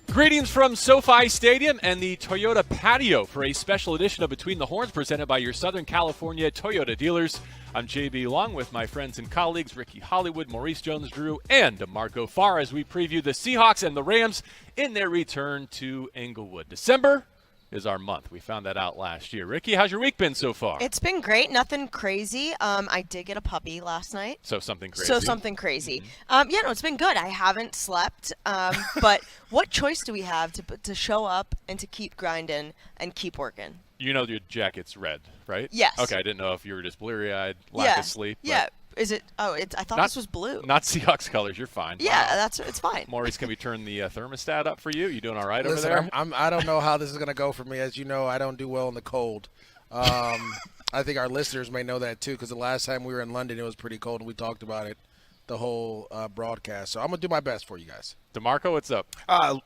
Greetings from SoFi Stadium and the Toyota patio for a special edition of Between the Horns presented by your Southern California Toyota dealers. I'm JB Long with my friends and colleagues Ricky Hollywood, Maurice Jones-Drew, and DeMarco Farr as we preview the Seahawks and the Rams in their return to Inglewood. December is our month. We found that out last year. Ricky, how's your week been so far? It's been great. Nothing crazy. I did get a puppy last night. So something crazy. Yeah, no, it's been good. I haven't slept. But what choice do we have to show up and to keep grinding and keep working? You know your jacket's red, right? Yes. Okay, I didn't know if you were just bleary-eyed, lack of sleep. Yeah. Is it? Oh, I thought this was blue. Not Seahawks colors. You're fine. Yeah, wow. It's fine. Maurice, can we turn the thermostat up for you? You doing all right over Listen, there? I don't know how this is going to go for me. As you know, I don't do well in the cold. I think our listeners may know that too, because the last time we were in London, it was pretty cold, and we talked about it the whole broadcast. So I'm going to do my best for you guys. DeMarco, what's up?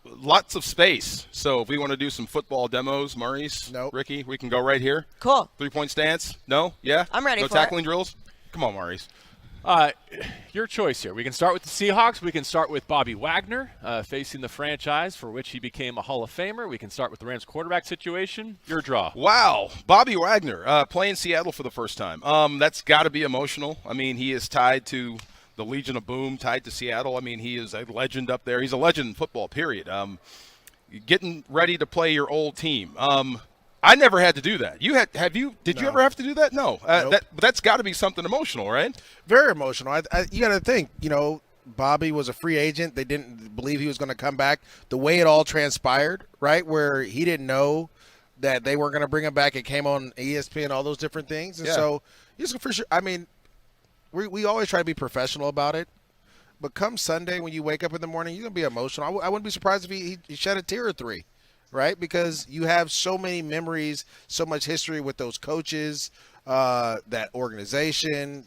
Lots of space. So if we want to do some football demos, Maurice, Nope. Ricky, we can go right here. Cool. 3-point stance? No? Yeah? I'm ready no for it. tackling drills? Come on, Maurice. Your choice here. We can start with the Seahawks. We can start with Bobby Wagner facing the franchise for which he became a Hall of Famer. We can start with the Rams quarterback situation. Your draw. Wow. Bobby Wagner playing Seattle for the first time. That's got to be emotional. I mean, he is tied to the Legion of Boom, tied to Seattle. I mean, he is a legend up there. He's a legend in football, period. Getting ready to play your old team. I never had to do that. You had? Have you? Did you ever have to do that? No. Nope. That's got to be something emotional, right? Very emotional. You got to think, Bobby was a free agent. They didn't believe he was going to come back. The way it all transpired, right, where he didn't know that they weren't going to bring him back. It came on ESPN, all those different things. And so, for sure, I mean, we always try to be professional about it. But come Sunday when you wake up in the morning, you're going to be emotional. I wouldn't be surprised if he shed a tear or three. Right, because you have so many memories, so much history with those coaches, that organization,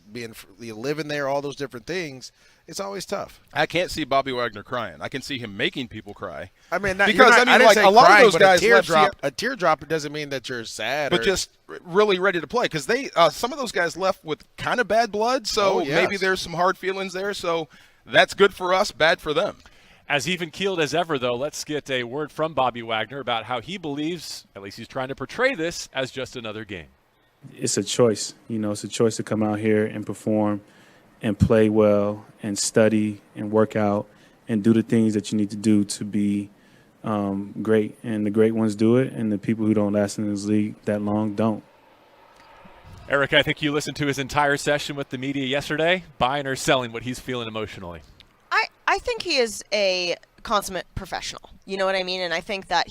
living there, all those different things. It's always tough. I can't see Bobby Wagner crying. I can see him making people cry. I mean, because I didn't say a lot crying, of those guys left. A teardrop doesn't mean that you're sad, but just really ready to play. Because some of those guys left with kind of bad blood, so maybe there's some hard feelings there. So that's good for us, bad for them. As even-keeled as ever, though, let's get a word from Bobby Wagner about how he believes, at least he's trying to portray this, as just another game. It's a choice. It's a choice to come out here and perform and play well and study and work out and do the things that you need to do to be great. And the great ones do it, and the people who don't last in this league that long don't. Eric, I think you listened to his entire session with the media yesterday, buying or selling what he's feeling emotionally. I think he is a consummate professional. You know what I mean? And I think that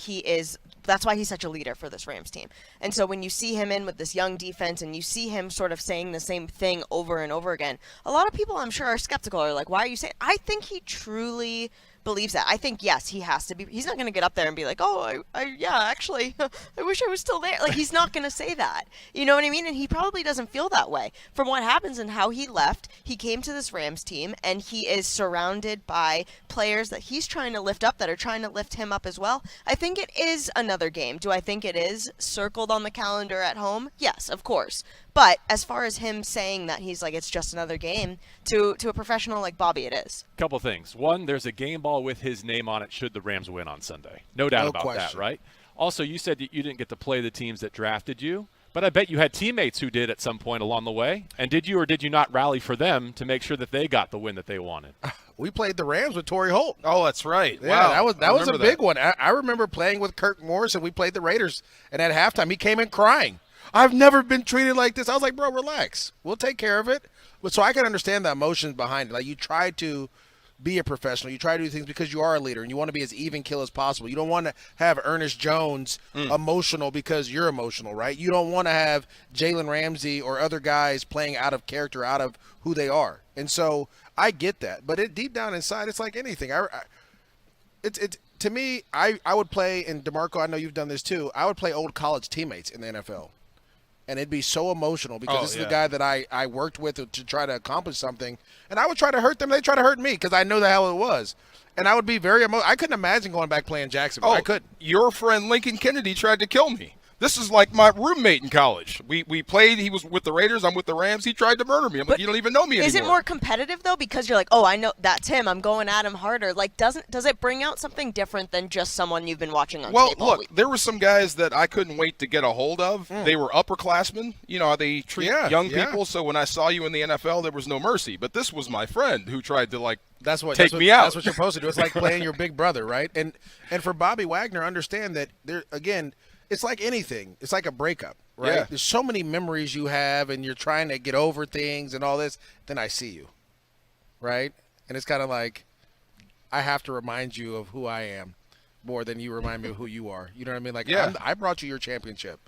that's why he's such a leader for this Rams team. And so when you see him in with this young defense and you see him sort of saying the same thing over and over again, a lot of people I'm sure are skeptical, are like, why are you saying? I think he truly believes that. I think, yes, he has to be. He's not going to get up there and be like, oh, actually, I wish I was still there. Like, he's not going to say that. You know what I mean? And he probably doesn't feel that way. From what happens and how he left, he came to this Rams team, and he is surrounded by players that he's trying to lift up that are trying to lift him up as well. I think it is another game. Do I think it is circled on the calendar at home? Yes, of course. But as far as him saying that he's like, it's just another game, to a professional like Bobby, it is. Couple things. One, there's a game ball with his name on it should the Rams win on Sunday. No doubt about that, right? Also, you said that you didn't get to play the teams that drafted you, but I bet you had teammates who did at some point along the way. And did you or did you not rally for them to make sure that they got the win that they wanted? We played the Rams with Torrey Holt. Oh, that's right. Yeah, wow. that was a big one. I remember playing with Kirk Morris, and we played the Raiders. And at halftime, he came in crying. I've never been treated like this. I was like, bro, relax. We'll take care of it. But so I can understand the emotions behind it. Like, you try to be a professional. You try to do things because you are a leader, and you want to be as even kill as possible. You don't want to have Ernest Jones emotional because you're emotional, right? You don't want to have Jalen Ramsey or other guys playing out of character, out of who they are. And so I get that. But deep down inside, it's like anything. To me, I would play, and DeMarco, I know you've done this too, I would play old college teammates in the NFL. And it'd be so emotional because this is the guy that I worked with to try to accomplish something. And I would try to hurt them. They try to hurt me because I know the hell it was. And I would be very emotional. I couldn't imagine going back playing Jacksonville. I couldn't. Your friend Lincoln Kennedy tried to kill me. This is like my roommate in college. We played. He was with the Raiders. I'm with the Rams. He tried to murder me. I'm like, you don't even know me anymore. Is it more competitive though? Because you're like, oh, I know that's him. I'm going at him harder. Like, does it bring out something different than just someone you've been watching on tape all look, week? there were some guys that I couldn't wait to get a hold of. They were upperclassmen. You know how they treat young people. So when I saw you in the NFL, there was no mercy. But this was my friend who tried to take me out. That's what you're supposed to do. It's like playing your big brother, right? And for Bobby Wagner, understand that there again. It's like anything. It's like a breakup, right? Yeah. There's so many memories you have, and you're trying to get over things and all this. Then I see you, right? And it's kind of like I have to remind you of who I am more than you remind me of who you are. You know what I mean? Like, I brought you your championship.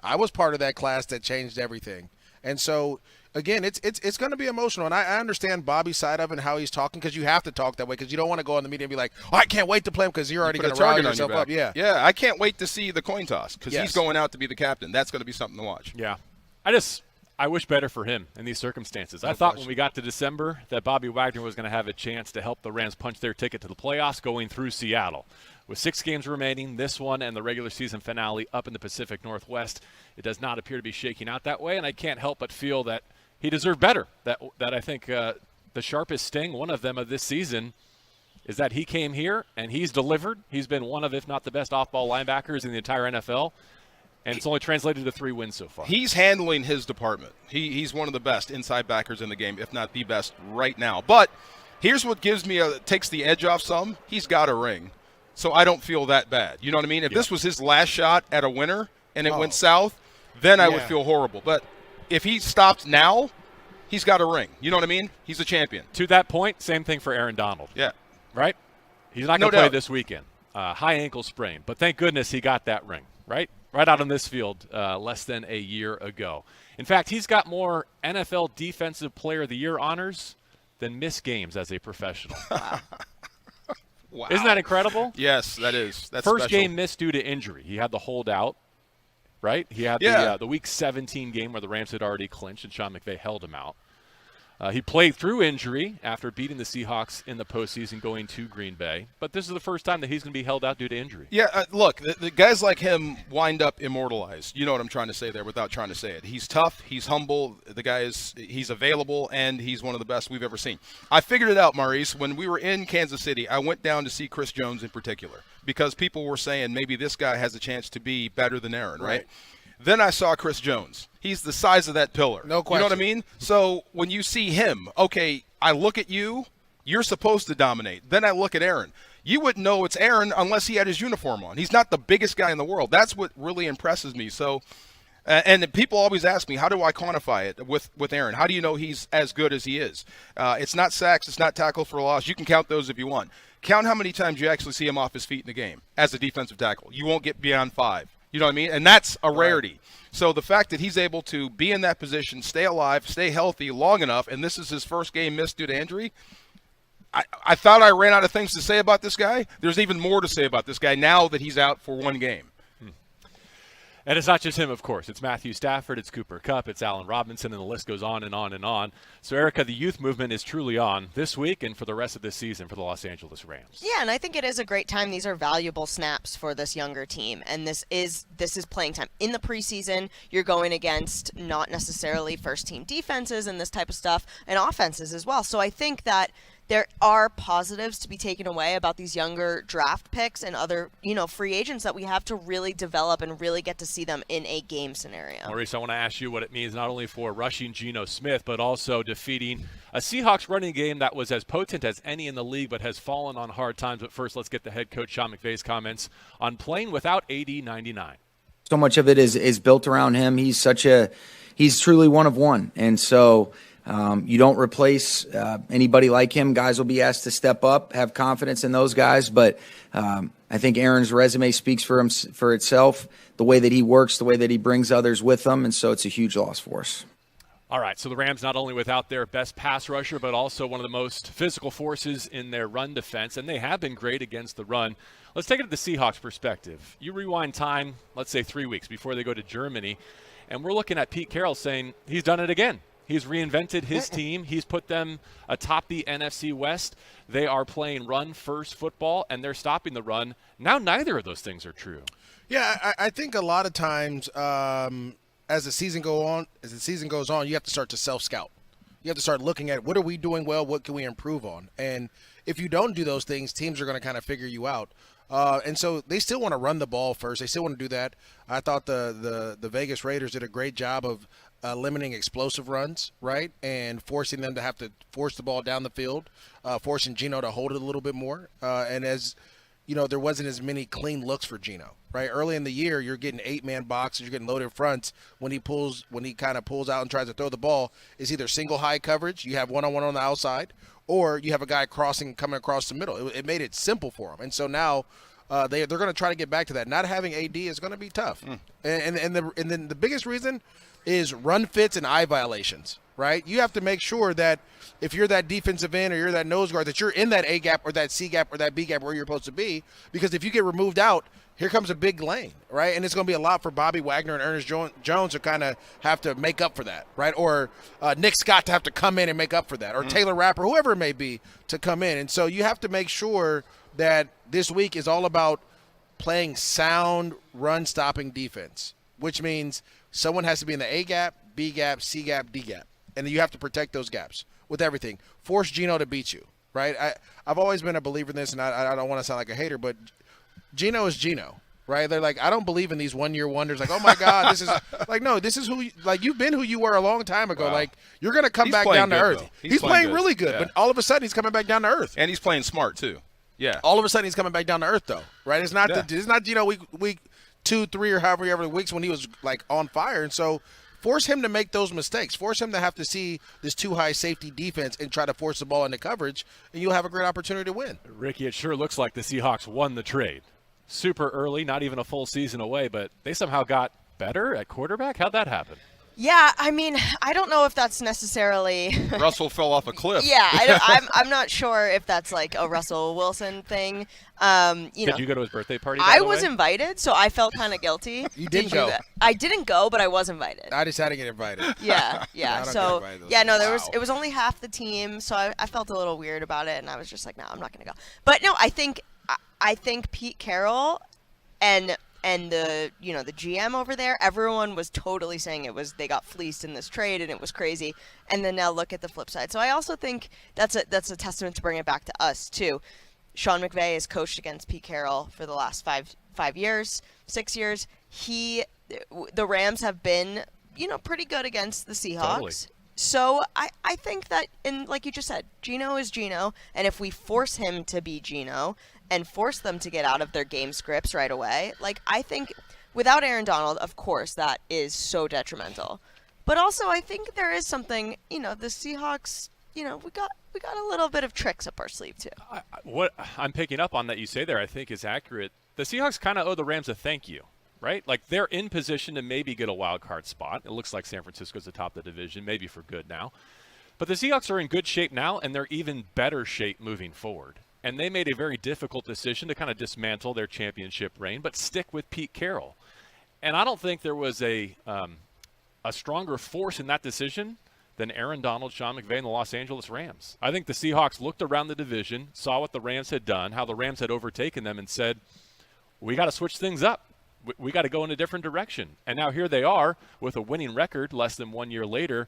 I was part of that class that changed everything. And so, again, it's going to be emotional. And I understand Bobby's side of it and how he's talking, because you have to talk that way, because you don't want to go on the media and be like, oh, I can't wait to play him, because you're already going to rile yourself up. Yeah, I can't wait to see the coin toss, because he's going out to be the captain. That's going to be something to watch. Yeah. I wish better for him in these circumstances. I thought when we got to December that Bobby Wagner was going to have a chance to help the Rams punch their ticket to the playoffs going through Seattle. With 6 games remaining, this one and the regular season finale up in the Pacific Northwest, it does not appear to be shaking out that way, and I can't help but feel that he deserved better. That I think the sharpest sting, one of them of this season, is that he came here and he's delivered. He's been one of, if not the best off-ball linebackers in the entire NFL, and it's only translated to 3 wins so far. He's handling his department. He's one of the best inside backers in the game, if not the best right now. But here's what takes the edge off some. He's got a ring. So I don't feel that bad. You know what I mean? If this was his last shot at a winner and it went south, then I would feel horrible. But if he stopped now, he's got a ring. You know what I mean? He's a champion. To that point, same thing for Aaron Donald. Yeah. Right? He's not going to play this weekend. High ankle sprain. But thank goodness he got that ring, right? Right out on this field less than a year ago. In fact, he's got more NFL Defensive Player of the Year honors than missed games as a professional. Wow. Isn't that incredible? Yes, that is. That's First special. game missed due to injury. He had the holdout, right? He had the Week 17 game where the Rams had already clinched and Sean McVay held him out. He played through injury after beating the Seahawks in the postseason going to Green Bay. But this is the first time that he's going to be held out due to injury. Yeah, look, the guys like him wind up immortalized. You know what I'm trying to say there without trying to say it. He's tough. He's humble. The guy he's available, and he's one of the best we've ever seen. I figured it out, Maurice. When we were in Kansas City, I went down to see Chris Jones in particular because people were saying maybe this guy has a chance to be better than Aaron, right? Then I saw Chris Jones. He's the size of that pillar. No question. You know what I mean? So when you see him, okay, I look at you, you're supposed to dominate. Then I look at Aaron. You wouldn't know it's Aaron unless he had his uniform on. He's not the biggest guy in the world. That's what really impresses me. So, and people always ask me, how do I quantify it with Aaron? How do you know he's as good as he is? It's not sacks. It's not tackle for loss. You can count those if you want. Count how many times you actually see him off his feet in the game as a defensive tackle. You won't get beyond 5. You know what I mean? And that's a rarity. Right. So the fact that he's able to be in that position, stay alive, stay healthy long enough, and this is his first game missed due to injury, I thought I ran out of things to say about this guy. There's even more to say about this guy now that he's out for 1 game. And it's not just him, of course. It's Matthew Stafford, it's Cooper Kupp, it's Allen Robinson, and the list goes on and on and on. So, Erica, the youth movement is truly on this week and for the rest of this season for the Los Angeles Rams. Yeah, and I think it is a great time. These are valuable snaps for this younger team, and this is playing time. In the preseason, you're going against not necessarily first-team defenses and this type of stuff, and offenses as well. So I think that there are positives to be taken away about these younger draft picks and other, free agents that we have to really develop and really get to see them in a game scenario. Maurice, I want to ask you what it means not only for rushing Geno Smith, but also defeating a Seahawks running game that was as potent as any in the league, but has fallen on hard times. But first, let's get the head coach Sean McVay's comments on playing without AD 99. So much of it is built around him. He's truly one of one. And so you don't replace anybody like him. Guys will be asked to step up, have confidence in those guys. But I think Aaron's resume speaks for itself, the way that he works, the way that he brings others with him. And so it's a huge loss for us. All right, so the Rams not only without their best pass rusher, but also one of the most physical forces in their run defense, and they have been great against the run. Let's take it to the Seahawks perspective. You rewind time, let's say 3 weeks before they go to Germany, and we're looking at Pete Carroll saying he's done it again. He's reinvented his team. He's put them atop the NFC West. They are playing run-first football, and they're stopping the run. Now neither of those things are true. Yeah, I think a lot of times as the season goes on, you have to start to self-scout. You have to start looking at what are we doing well, what can we improve on, and if you don't do those things, teams are going to kind of figure you out. And so they still want to run the ball first. They still want to do that. I thought the Vegas Raiders did a great job of limiting explosive runs, right, and forcing them to have to force the ball down the field, forcing Geno to hold it a little bit more. And as you know, there wasn't as many clean looks for Geno, right? Early in the year, you're getting 8-man boxes, you're getting loaded fronts. When he kind of pulls out and tries to throw the ball, it's either single high coverage, you have one-on-one on the outside, or you have a guy coming across the middle. It made it simple for him. And so now they're going to try to get back to that. Not having AD is going to be tough. And then the biggest reason is run fits and eye violations, right? You have to make sure that if you're that defensive end or you're that nose guard, that you're in that A gap or that C gap or that B gap where you're supposed to be, because if you get removed out, here comes a big lane, right? And it's going to be a lot for Bobby Wagner and Ernest Jones to kind of have to make up for that, right? Or Nick Scott to have to come in and make up for that, or Taylor Rapper, whoever it may be, to come in. And so you have to make sure that this week is all about playing sound run-stopping defense, which means someone has to be in the A gap, B gap, C gap, D gap. And you have to protect those gaps with everything. Force Geno to beat you, right? I've always been a believer in this, and I don't want to sound like a hater, but Geno is Geno, right? They're like, I don't believe in these one-year wonders. Like, oh, my God, this is – like, no, this is who – like, you've been who you were a long time ago. Wow. Like, you're going to come back down to earth. He's playing really good, but all of a sudden he's coming back down to earth. And he's playing smart, too. Yeah. All of a sudden he's coming back down to earth, though, right? It's not week 2, 3, or however many weeks when he was, like, on fire. And so force him to make those mistakes. Force him to have to see this too-high safety defense and try to force the ball into coverage, and you'll have a great opportunity to win. Ricky, it sure looks like the Seahawks won the trade. Super early, not even a full season away, but they somehow got better at quarterback? How'd that happen? Yeah, I mean, I don't know if that's necessarily Russell fell off a cliff. Yeah, I'm not sure if that's like a Russell Wilson thing. Did you go to his birthday party? I was invited, so I felt kind of guilty. You didn't go. I didn't go, but I was invited. I decided to get invited. Yeah. So wow. it was only half the team, so I felt a little weird about it, and I was just like, no, I'm not gonna go. But no, I think Pete Carroll and the the GM over there, everyone was totally saying they got fleeced in this trade and it was crazy. And then now look at the flip side. So I also think that's a testament to bring it back to us too. Sean McVay has coached against Pete Carroll for the last 6 years. The Rams have been pretty good against the Seahawks. Totally. So I think that, and like you just said, Geno is Geno, and if we force him to be Geno and force them to get out of their game scripts right away, like I think without Aaron Donald, of course, that is so detrimental. But also I think there is something, the Seahawks, we got a little bit of tricks up our sleeve too. What I'm picking up on that you say there, I think is accurate. The Seahawks kind of owe the Rams a thank you. Right? Like they're in position to maybe get a wild card spot. It looks like San Francisco's atop the division, maybe for good now. But the Seahawks are in good shape now, and they're even better shape moving forward. And they made a very difficult decision to kind of dismantle their championship reign, but stick with Pete Carroll. And I don't think there was a stronger force in that decision than Aaron Donald, Sean McVay, and the Los Angeles Rams. I think the Seahawks looked around the division, saw what the Rams had done, how the Rams had overtaken them, and said, we got to switch things up. We got to go in a different direction. And now here they are with a winning record less than 1 year later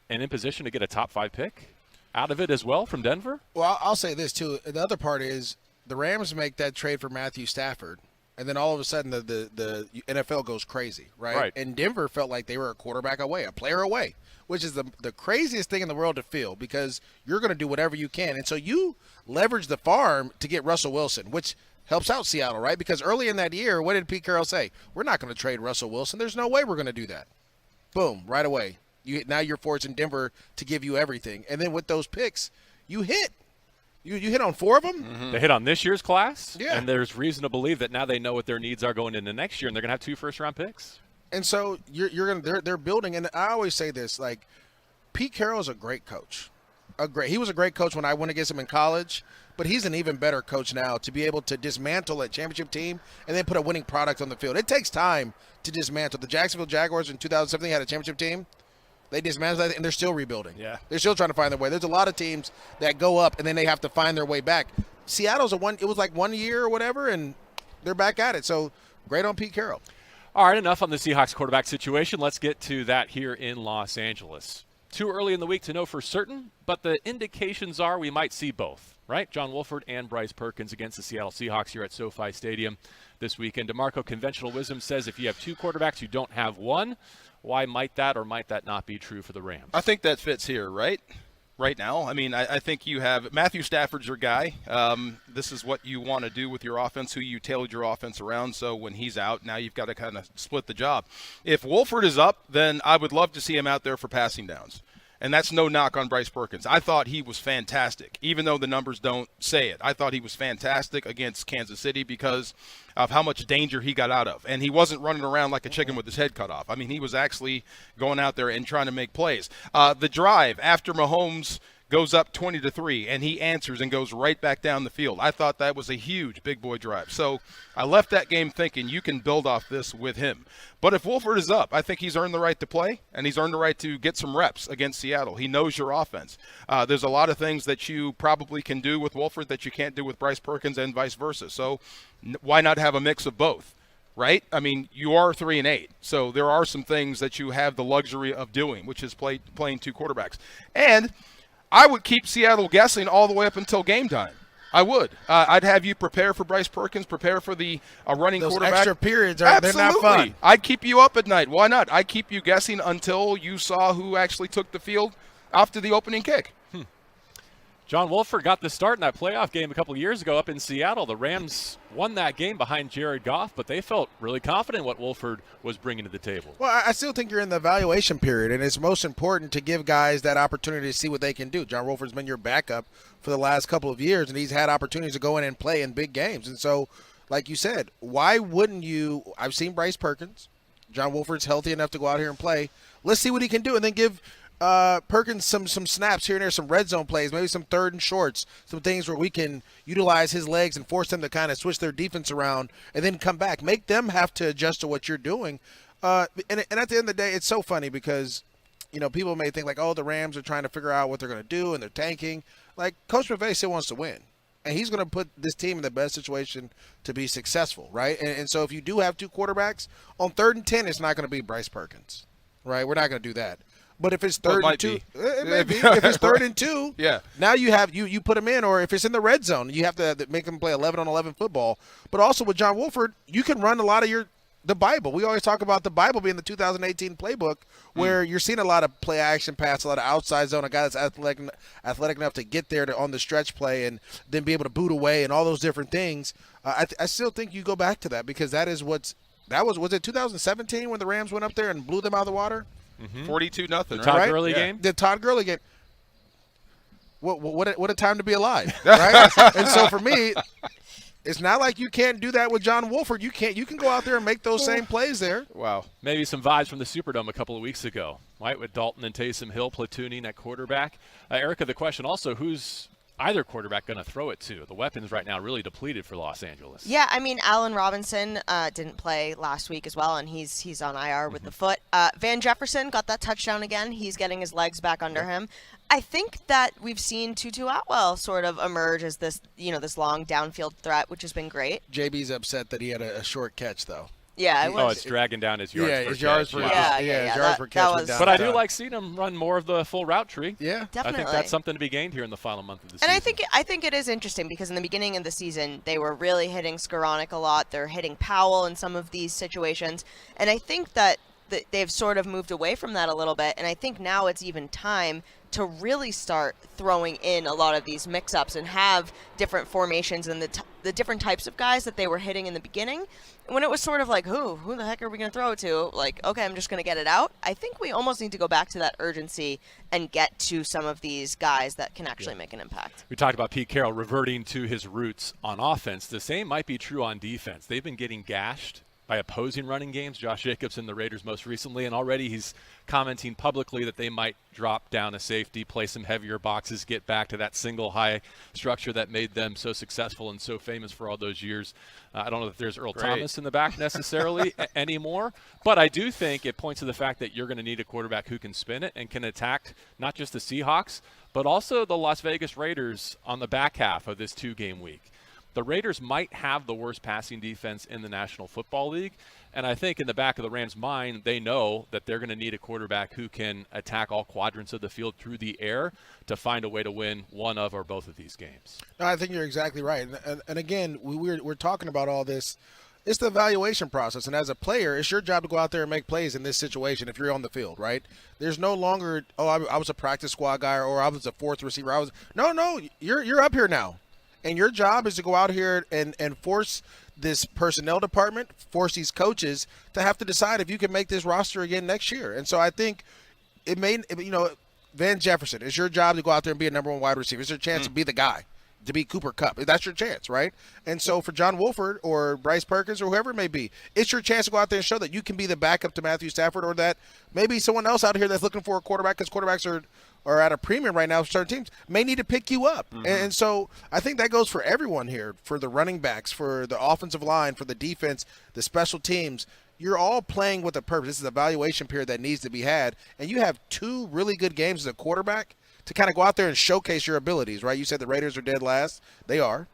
and in position to get a top 5 pick out of it as well from Denver. Well, I'll say this too. The other part is the Rams make that trade for Matthew Stafford, and then all of a sudden the NFL goes crazy, right? And Denver felt like they were a quarterback away, a player away, which is the craziest thing in the world to feel, because you're going to do whatever you can. And so you leverage the farm to get Russell Wilson, which – helps out Seattle, right? Because early in that year, what did Pete Carroll say? We're not going to trade Russell Wilson. There's no way we're going to do that. Boom, right away. Now you're forcing Denver to give you everything. And then with those picks, you hit. You hit on 4 of them? Mm-hmm. They hit on this year's class, yeah. And there's reason to believe that now they know what their needs are going into next year, and they're going to have 2 first-round picks. And so they're building, and I always say this, like, Pete Carroll is a great coach. He was a great coach when I went against him in college. But he's an even better coach now to be able to dismantle a championship team and then put a winning product on the field. It takes time to dismantle. The Jacksonville Jaguars in 2017 had a championship team. They dismantled that, and they're still rebuilding. Yeah. They're still trying to find their way. There's a lot of teams that go up, and then they have to find their way back. Seattle's it was like 1 year or whatever, and they're back at it. So great on Pete Carroll. All right, enough on the Seahawks quarterback situation. Let's get to that here in Los Angeles. Too early in the week to know for certain, but the indications are we might see both, right? John Wolford and Bryce Perkins against the Seattle Seahawks here at SoFi Stadium this weekend. DeMarco, conventional wisdom says if you have two quarterbacks, you don't have one. Why might that or might that not be true for the Rams? I think that fits here, right? Right now. I mean, I think you have Matthew Stafford's your guy. This is what you want to do with your offense, who you tailored your offense around. So when he's out, now you've got to kind of split the job. If Wolford is up, then I would love to see him out there for passing downs. And that's no knock on Bryce Perkins. I thought he was fantastic, even though the numbers don't say it. I thought he was fantastic against Kansas City because of how much danger he got out of. And he wasn't running around like a chicken with his head cut off. I mean, he was actually going out there and trying to make plays. The drive after Mahomes goes up 20-3, and he answers and goes right back down the field. I thought that was a huge big boy drive. So I left that game thinking you can build off this with him. But if Wolford is up, I think he's earned the right to play, and he's earned the right to get some reps against Seattle. He knows your offense. There's a lot of things that you probably can do with Wolford that you can't do with Bryce Perkins and vice versa. So why not have a mix of both? Right? I mean, you are 3-8, so there are some things that you have the luxury of doing, which is playing two quarterbacks. And I would keep Seattle guessing all the way up until game time. I would. I'd have you prepare for Bryce Perkins, prepare for the running Those quarterback. extra periods, they're not fun. I'd keep you up at night. Why not? I'd keep you guessing until you saw who actually took the field after the opening kick. John Wolford got the start in that playoff game a couple of years ago up in Seattle. The Rams won that game behind Jared Goff, but they felt really confident in what Wolford was bringing to the table. Well, I still think you're in the evaluation period, and it's most important to give guys that opportunity to see what they can do. John Wolford's been your backup for the last couple of years, and he's had opportunities to go in and play in big games. And so, like you said, why wouldn't you – I've seen Bryce Perkins. John Wolford's healthy enough to go out here and play. Let's see what he can do, and then give – Perkins some snaps here and there, some red zone plays, maybe some third and shorts, some things where we can utilize his legs and force them to kind of switch their defense around and then come back. Make them have to adjust to what you're doing. And at the end of the day, it's so funny because, you know, people may think like, oh, the Rams are trying to figure out what they're going to do and they're tanking. Like, Coach McVay still wants to win. And he's going to put this team in the best situation to be successful, right? And so if you do have two quarterbacks, on 3rd and 10, it's not going to be Bryce Perkins, right? We're not going to do that. But if it's third and two, it may be. If it's 3rd and 2, yeah. Now you have you put him in, or if it's in the red zone, you have to make them play 11-on-11 football. But also with John Wolford, you can run a lot of the Bible. We always talk about the Bible being the 2018 playbook, where you're seeing a lot of play action pass, a lot of outside zone, a guy that's athletic enough to get there on the stretch play and then be able to boot away and all those different things. I still think you go back to that because that is was it 2017 when the Rams went up there and blew them out of the water? 42-0, the Todd right? Gurley game? The Todd Gurley game. What a time to be alive, right? And so for me, it's not like you can't do that with John Wolford. You can go out there and make those same plays there. Wow. Maybe some vibes from the Superdome a couple of weeks ago, right, with Dalton and Taysom Hill platooning at quarterback. Erica, the question also, who's either quarterback going to throw it to? The weapons right now really depleted for Los Angeles. Yeah, I mean, Allen Robinson didn't play last week as well, and he's on IR with the foot. Van Jefferson got that touchdown again. He's getting his legs back under him. I think that we've seen Tutu Atwell sort of emerge as this long downfield threat, which has been great. JB's upset that he had a short catch, though. Yeah, it was. It's dragging down his yards per his yards catch. per Yeah, yards per that catch. was- went down But I to do down. like seeing him run more of the full route tree. Yeah. Definitely. I think that's something to be gained here in the final month of the season. And I think it is interesting because in the beginning of the season, they were really hitting Skoranek a lot. They're hitting Powell in some of these situations. And I think that they've sort of moved away from that a little bit. And I think now it's even time to really start throwing in a lot of these mix-ups and have different formations and the different types of guys that they were hitting in the beginning. When it was sort of like, who the heck are we going to throw it to? Like, okay, I'm just going to get it out. I think we almost need to go back to that urgency and get to some of these guys that can actually make an impact. We talked about Pete Carroll reverting to his roots on offense. The same might be true on defense. They've been getting gashed by opposing running games. Josh Jacobs and the Raiders most recently, and already he's commenting publicly that they might drop down a safety, play some heavier boxes, get back to that single high structure that made them so successful and so famous for all those years. I don't know if there's Earl Thomas in the back necessarily anymore, but I do think it points to the fact that you're going to need a quarterback who can spin it and can attack not just the Seahawks, but also the Las Vegas Raiders on the back half of this 2-game week. The Raiders might have the worst passing defense in the National Football League, and I think in the back of the Rams' mind, they know that they're going to need a quarterback who can attack all quadrants of the field through the air to find a way to win one of or both of these games. No, I think you're exactly right. And again, we're talking about all this. It's the evaluation process, and as a player, it's your job to go out there and make plays in this situation if you're on the field, right? There's no longer, I was a practice squad guy or I was a fourth receiver. No, you're up here now. And your job is to go out here and force this personnel department, force these coaches to have to decide if you can make this roster again next year. And so I think it may, Van Jefferson, it's your job to go out there and be a number one wide receiver. It's your chance to be the guy, to be Cooper Kupp. That's your chance, right? And so for John Wolford or Bryce Perkins or whoever it may be, it's your chance to go out there and show that you can be the backup to Matthew Stafford, or that maybe someone else out here that's looking for a quarterback, because quarterbacks are at a premium right now. Certain teams may need to pick you up. And so I think that goes for everyone here, for the running backs, for the offensive line, for the defense, the special teams. You're all playing with a purpose. This is an evaluation period that needs to be had. And you have 2 really good games as a quarterback to kind of go out there and showcase your abilities, right? You said the Raiders are dead last. They are.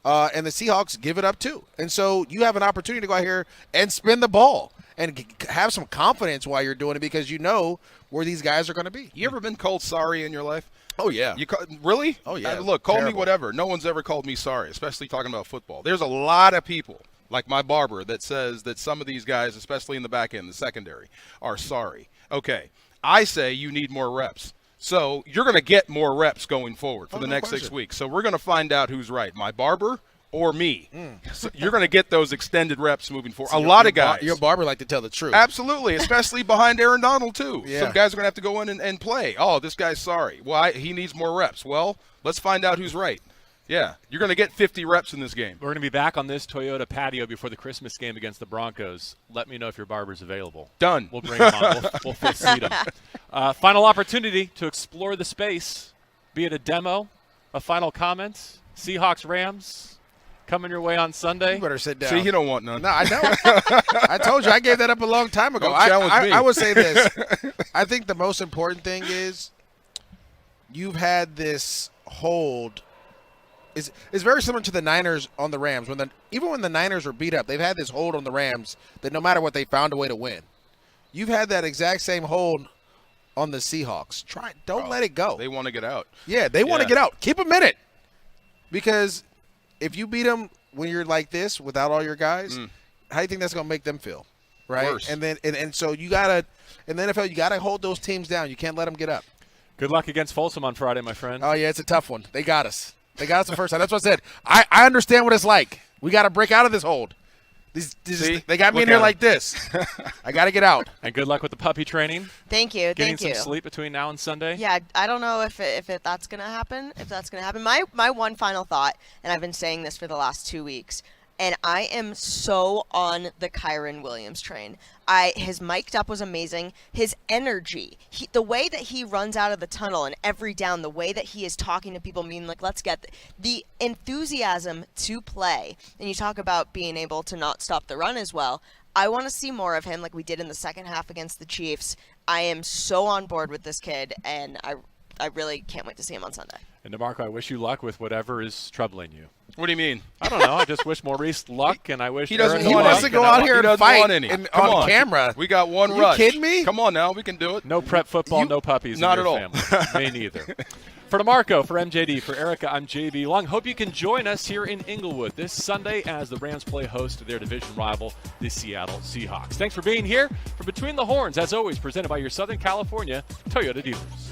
And the Seahawks give it up too. And so you have an opportunity to go out here and spin the ball and have some confidence while you're doing it, because you know where these guys are going to be. You ever been called sorry in your life? Oh, yeah. Really? Oh, yeah. Look, call Terrible. me whatever. No one's ever called me sorry, especially talking about football. There's a lot of people, like my barber, that says that some of these guys, especially in the back end, the secondary, are sorry. Okay, I say you need more reps. So you're going to get more reps going forward for the next 6 weeks. So we're going to find out who's right, my barber or me. So you're going to get those extended reps moving forward. So a lot of guys. Your barber like to tell the truth. Absolutely, especially behind Aaron Donald, too. Yeah. Some guys are going to have to go in and play. Oh, this guy's sorry. Well, he needs more reps. Well, let's find out who's right. Yeah, you're going to get 50 reps in this game. We're going to be back on this Toyota patio before the Christmas game against the Broncos. Let me know if your barber's available. Done. We'll bring him on. We'll fit seat him. Final opportunity to explore the space, be it a demo, a final comment. Seahawks, Rams, coming your way on Sunday. You better sit down. See, you don't want none. No, I know. I told you I gave that up a long time ago. Don't challenge me. I would say this. I think the most important thing is you've had this hold. It's very similar to the Niners on the Rams. Even when the Niners were beat up, they've had this hold on the Rams that no matter what, they found a way to win. You've had that exact same hold on the Seahawks. Don't let it go. They want to get out. Yeah, they want to get out. Keep them in it. Because if you beat them when you're like this without all your guys, how do you think that's going to make them feel? Right? Worse. And then and so you got to – in the NFL, you got to hold those teams down. You can't let them get up. Good luck against Folsom on Friday, my friend. Oh, yeah, it's a tough one. They got us. They got us the first time. That's what I said. I understand what it's like. We got to break out of this hold. They got me in here like this. I got to get out. And good luck with the puppy training. Thank you. Getting Thank you. some sleep between now and Sunday. Yeah, I don't know if that's gonna happen. My one final thought, and I've been saying this for the last 2 weeks, and I am so on the Kyron Williams train. His mic'd up was amazing. His energy, the way that he runs out of the tunnel and every down, the way that he is talking to people, meaning like, let's get the enthusiasm to play. And you talk about being able to not stop the run as well. I want to see more of him like we did in the second half against the Chiefs. I am so on board with this kid, and I really can't wait to see him on Sunday. And DeMarco, I wish you luck with whatever is troubling you. What do you mean? I don't know. I just wish Maurice luck, and I wish He doesn't He want wants any. to go out here and fight on camera. We got one You rush. kidding me? Come on now, we can do it. No prep football, no puppies Not in your at all. family. Me neither. For DeMarco, for MJD, for Erica, I'm JB Long. Hope you can join us here in Inglewood this Sunday as the Rams play host to their division rival, the Seattle Seahawks. Thanks for being here for Between the Horns, as always, presented by your Southern California Toyota dealers.